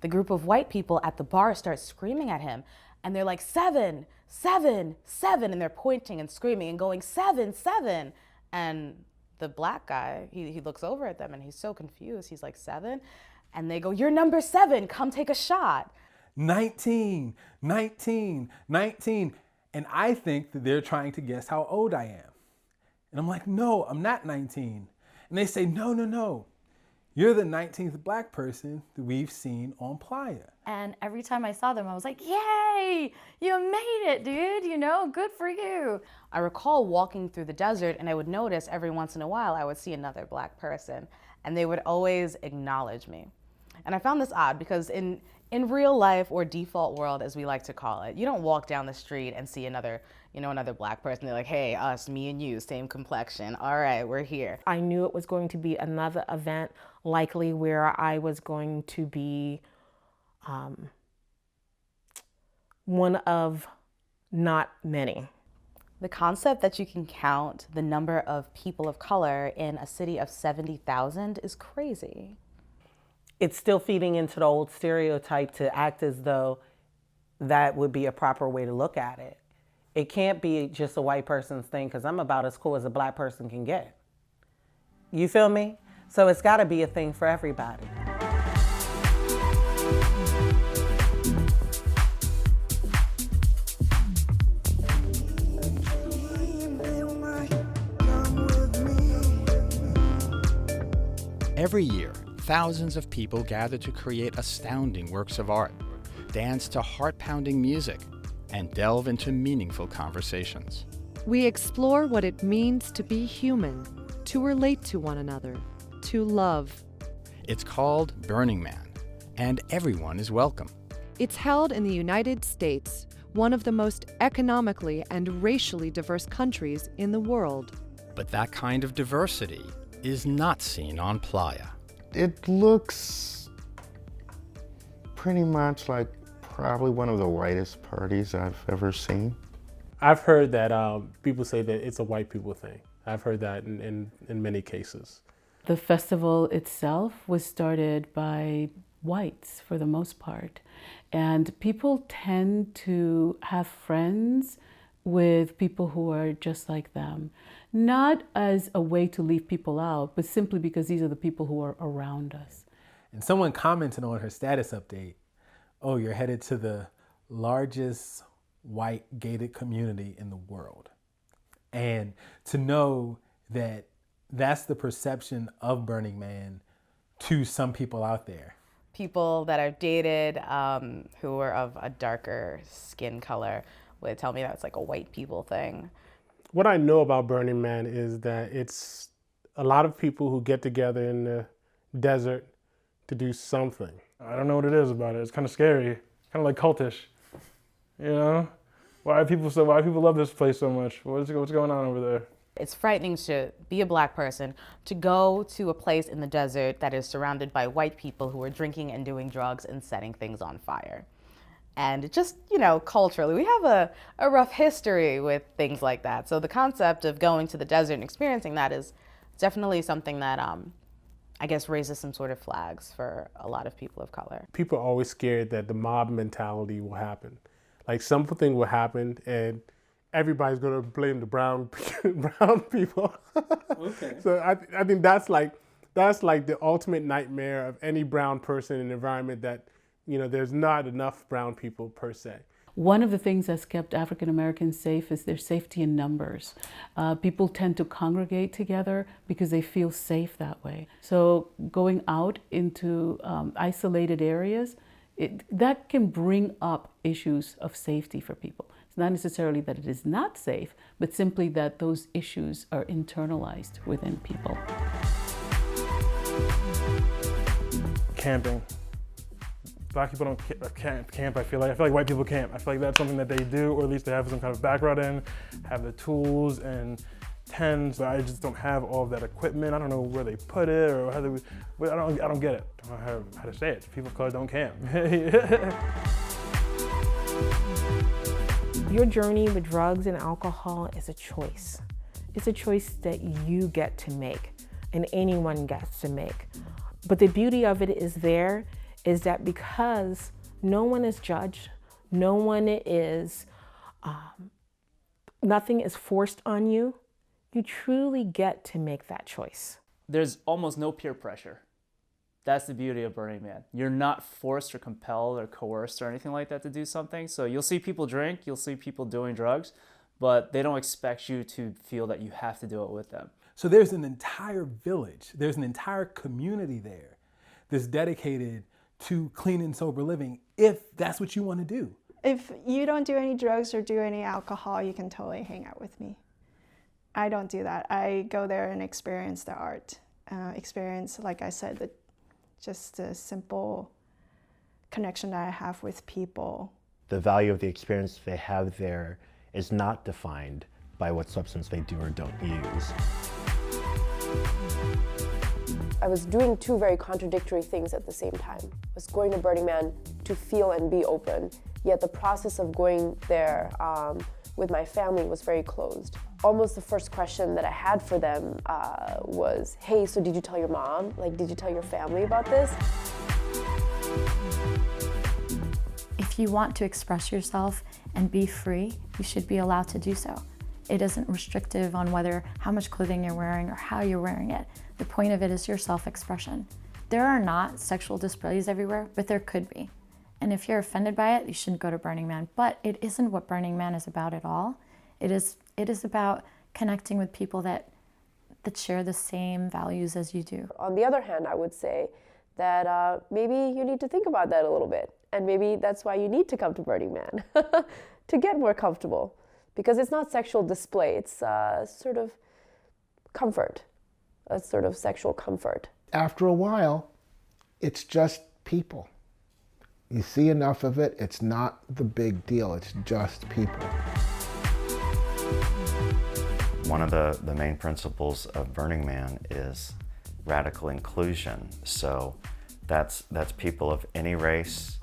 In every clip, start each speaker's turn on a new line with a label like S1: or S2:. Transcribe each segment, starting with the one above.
S1: the group of white people at the bar start screaming at him, and they're like, 7, 7, 7, and they're pointing and screaming and going, 7, 7. And the black guy, he looks over at them and he's so confused. He's like, 7? And they go, you're number 7, come take a shot.
S2: 19, 19, 19. And I think that they're trying to guess how old I am. And I'm like, no, I'm not 19. And they say, no, no, no. You're the 19th black person that we've seen on Playa.
S3: And every time I saw them, I was like, yay, you made it, dude, you know, good for you.
S1: I recall walking through the desert and I would notice every once in a while I would see another black person and they would always acknowledge me. And I found this odd because in real life, or default world as we like to call it, you don't walk down the street and see another black person. They're like, hey, us, me and you, same complexion. All right, we're here.
S4: I knew it was going to be another event, likely where I was going to be one of not many.
S1: The concept that you can count the number of people of color in a city of 70,000 is crazy.
S5: It's still feeding into the old stereotype to act as though that would be a proper way to look at it. It can't be just a white person's thing because I'm about as cool as a black person can get. You feel me? So it's got to be a thing for everybody.
S6: Every year, thousands of people gather to create astounding works of art, dance to heart-pounding music, and delve into meaningful conversations.
S7: We explore what it means to be human, to relate to one another, to love.
S6: It's called Burning Man, and everyone is welcome.
S7: It's held in the United States, one of the most economically and racially diverse countries in the world.
S6: But that kind of diversity is not seen on Playa.
S8: It looks pretty much like probably one of the whitest parties I've ever seen.
S9: I've heard that people say that it's a white people thing. I've heard that in many cases.
S10: The festival itself was started by whites for the most part. And people tend to have friends with people who are just like them. Not as a way to leave people out, but simply because these are the people who are around us.
S2: And someone commented on her status update, oh, you're headed to the largest white gated community in the world. And to know that that's the perception of Burning Man to some people out there.
S1: People that I've dated who are of a darker skin color would tell me that it's like a white people thing.
S9: What I know about Burning Man is that it's a lot of people who get together in the desert to do something. I don't know what it is about it. It's kind of scary, kind of like cultish, you know? Why people love this place so much? What's going on over there?
S1: It's frightening to be a black person, to go to a place in the desert that is surrounded by white people who are drinking and doing drugs and setting things on fire. And just, culturally, we have a rough history with things like that. So the concept of going to the desert and experiencing that is definitely something that I guess raises some sort of flags for a lot of people of color.
S9: People are always scared that the mob mentality will happen. Like something will happen and everybody's gonna blame the brown people. Okay. So I think that's like the ultimate nightmare of any brown person in an environment that, there's not enough brown people per se.
S10: One of the things that's kept African Americans safe is their safety in numbers. People tend to congregate together because they feel safe that way. So going out into isolated areas, that can bring up issues of safety for people. It's not necessarily that it is not safe, but simply that those issues are internalized within people.
S9: Camping. Black people don't camp, I feel like white people camp. I feel like that's something that they do, or at least they have some kind of background in, have the tools and tents, but I just don't have all of that equipment. I don't know where they put it or how they, I don't get it. I don't know how to say it. People of color don't camp.
S4: Your journey with drugs and alcohol is a choice. It's a choice that you get to make and anyone gets to make. But the beauty of it is there is that because no one is judged, no one is, nothing is forced on you, you truly get to make that choice.
S11: There's almost no peer pressure. That's the beauty of Burning Man. You're not forced or compelled or coerced or anything like that to do something. So you'll see people drink, you'll see people doing drugs, but they don't expect you to feel that you have to do it with them.
S2: So there's an entire village, there's an entire community there that's dedicated to clean and sober living if that's what you want to do.
S12: If you don't do any drugs or do any alcohol, you can totally hang out with me. I don't do that. I go there and experience the art, experience, like I said, just the simple connection that I have with people.
S13: The value of the experience they have there is not defined by what substance they do or don't use.
S14: I was doing two very contradictory things at the same time. I was going to Burning Man to feel and be open, yet the process of going there with my family was very closed. Almost the first question that I had for them was, hey, so did you tell your mom? Like, did you tell your family about this?
S3: If you want to express yourself and be free, you should be allowed to do so. It isn't restrictive on how much clothing you're wearing or how you're wearing it. The point of it is your self-expression. There are not sexual displays everywhere, but there could be. And if you're offended by it, you shouldn't go to Burning Man. But it isn't what Burning Man is about at all. It is about connecting with people that share the same values as you do.
S14: On the other hand, I would say that maybe you need to think about that a little bit. And maybe that's why you need to come to Burning Man, to get more comfortable. Because it's not sexual display, it's sort of comfort, a sort of sexual comfort.
S15: After a while, it's just people. You see enough of it, it's not the big deal, it's just people.
S16: One of the main principles of Burning Man is radical inclusion. So that's people of any race,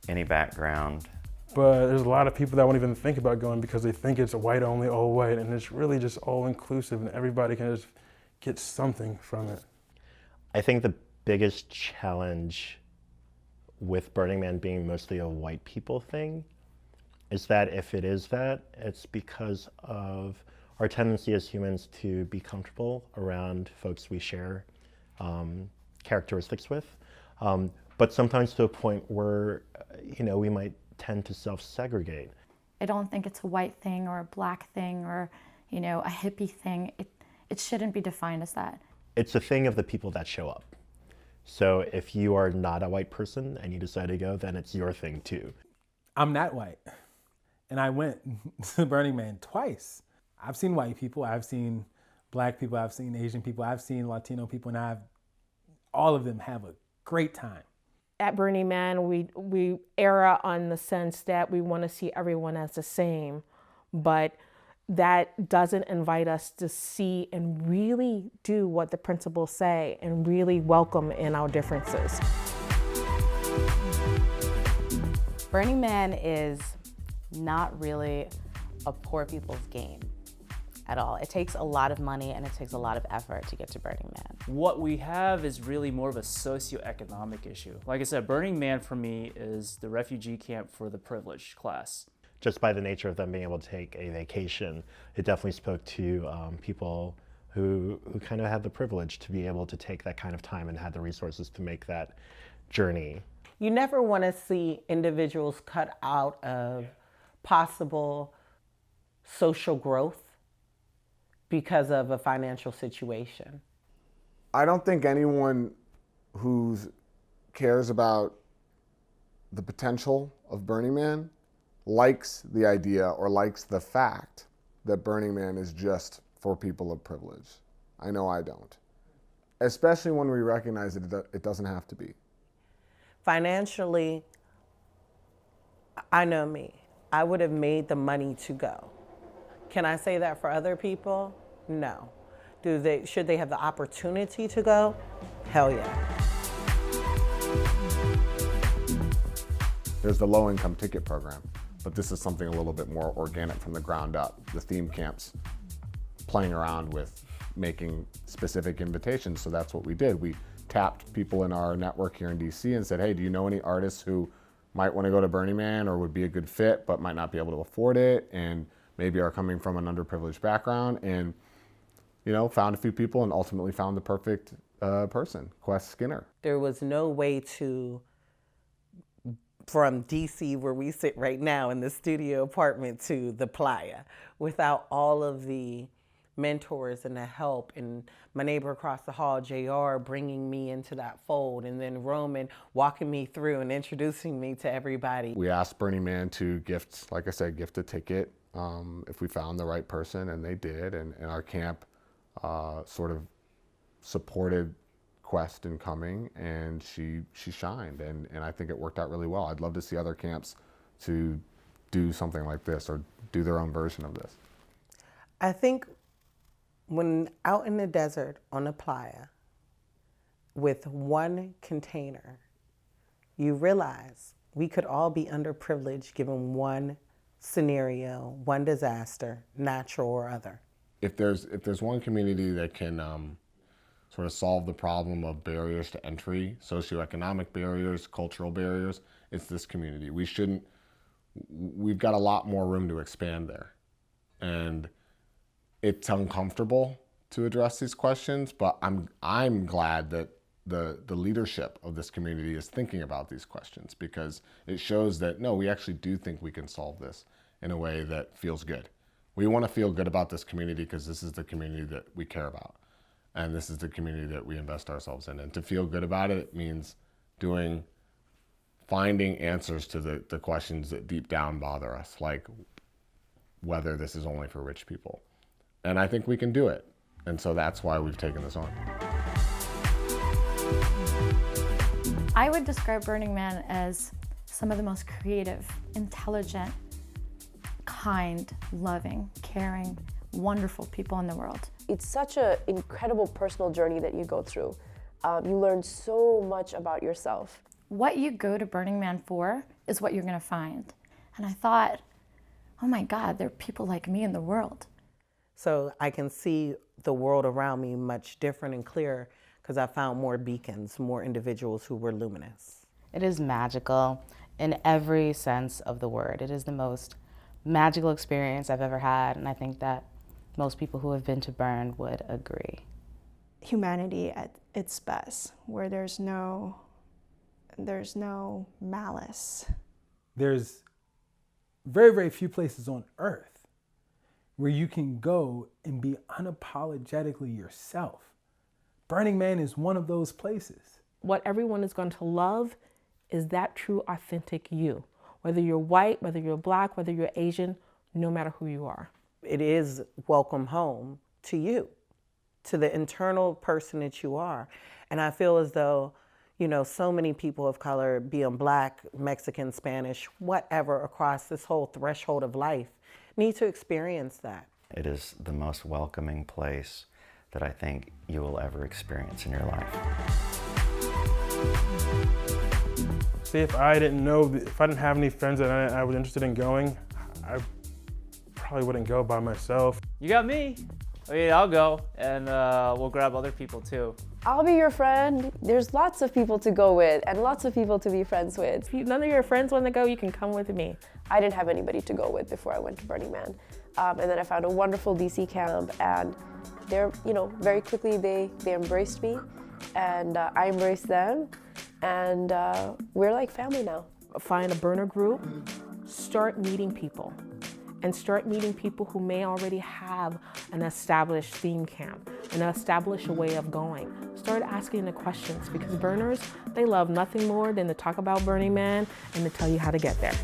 S16: any background.
S9: But there's a lot of people that won't even think about going because they think it's white only, all white, and it's really just all inclusive and everybody can just get something from it.
S13: I think the biggest challenge with Burning Man being mostly a white people thing is that if it is that, it's because of our tendency as humans to be comfortable around folks we share characteristics with, but sometimes to a point where, we might tend to self-segregate.
S3: I don't think it's a white thing or a black thing or, a hippie thing. It shouldn't be defined as that.
S13: It's a thing of the people that show up. So if you are not a white person and you decide to go, then it's your thing too.
S2: I'm not white, and I went to Burning Man twice. I've seen white people, I've seen black people, I've seen Asian people, I've seen Latino people, and all of them have a great time.
S4: At Burning Man, we err on the sense that we want to see everyone as the same, but that doesn't invite us to see and really do what the principles say and really welcome in our differences.
S1: Burning Man is not really a poor people's game at all. It takes a lot of money and it takes a lot of effort to get to Burning Man.
S11: What we have is really more of a socioeconomic issue. Like I said, Burning Man for me is the refugee camp for the privileged class.
S13: Just by the nature of them being able to take a vacation, it definitely spoke to people who kind of had the privilege to be able to take that kind of time and had the resources to make that journey.
S5: You never want to see individuals cut out of possible social growth because of a financial situation.
S15: I don't think anyone who cares about the potential of Burning Man likes the idea or likes the fact that Burning Man is just for people of privilege. I know I don't. Especially when we recognize that it doesn't have to be.
S5: Financially, I know me. I would have made the money to go. Can I say that for other people? No. Should they have the opportunity to go? Hell yeah.
S15: There's the low-income ticket program, but this is something a little bit more organic from the ground up. The theme camps, playing around with making specific invitations. So that's what we did. We tapped people in our network here in DC and said, hey, do you know any artists who might want to go to Burning Man or would be a good fit but might not be able to afford it and maybe are coming from an underprivileged background? And found a few people and ultimately found the perfect person, Quest Skinner.
S5: There was no way to, from DC where we sit right now in the studio apartment to the playa, without all of the mentors and the help and my neighbor across the hall, JR, bringing me into that fold, and then Roman walking me through and introducing me to everybody.
S15: We asked Burning Man to gift, like I said, gift a ticket if we found the right person, and they did, and our camp sort of supported Quest in coming, and she shined, and I think it worked out really well. I'd love to see other camps to do something like this or do their own version of this.
S5: I think when out in the desert on a playa with one container, you realize we could all be underprivileged given one scenario, one disaster, natural or other.
S15: If there's one community that can sort of solve the problem of barriers to entry, socioeconomic barriers, cultural barriers, it's this community. We've got a lot more room to expand there. And it's uncomfortable to address these questions, but I'm glad that the leadership of this community is thinking about these questions, because it shows that, no, we actually do think we can solve this in a way that feels good. We want to feel good about this community because this is the community that we care about. And this is the community that we invest ourselves in. And to feel good about it means finding answers to the questions that deep down bother us, like whether this is only for rich people. And I think we can do it. And so that's why we've taken this on.
S3: I would describe Burning Man as some of the most creative, intelligent, kind, loving, caring, wonderful people in the world.
S14: It's such an incredible personal journey that you go through. You learn so much about yourself.
S3: What you go to Burning Man for is what you're gonna find. And I thought, oh my God, there are people like me in the world.
S5: So I can see the world around me much different and clearer because I found more beacons, more individuals who were luminous.
S1: It is magical in every sense of the word. It is the most magical experience I've ever had, and I think that most people who have been to Burn would agree.
S12: Humanity at its best, where there's no malice.
S2: There's very, very few places on earth where you can go and be unapologetically yourself. Burning Man is one of those places.
S4: What everyone is going to love is that true, authentic you. Whether you're white, whether you're black, whether you're Asian, no matter who you are.
S5: It is welcome home to you, to the internal person that you are. And I feel as though, so many people of color, being black, Mexican, Spanish, whatever, across this whole threshold of life, need to experience that.
S16: It is the most welcoming place that I think you will ever experience in your life.
S9: See, if I didn't have any friends that I was interested in going, I probably wouldn't go by myself.
S11: You got me. I'll go, and we'll grab other people too.
S14: I'll be your friend. There's lots of people to go with and lots of people to be friends with.
S4: If none of your friends want to go, you can come with me.
S14: I didn't have anybody to go with before I went to Burning Man. And then I found a wonderful DC camp, and they're, very quickly they embraced me, and I embraced them, and we're like family now.
S4: Find a burner group, start meeting people, and start meeting people who may already have an established theme camp, an established way of going. Start asking the questions, because burners, they love nothing more than to talk about Burning Man and to tell you how to get there.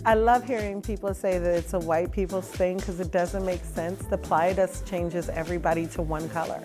S5: I love hearing people say that it's a white people's thing because it doesn't make sense. The Playa changes everybody to one color.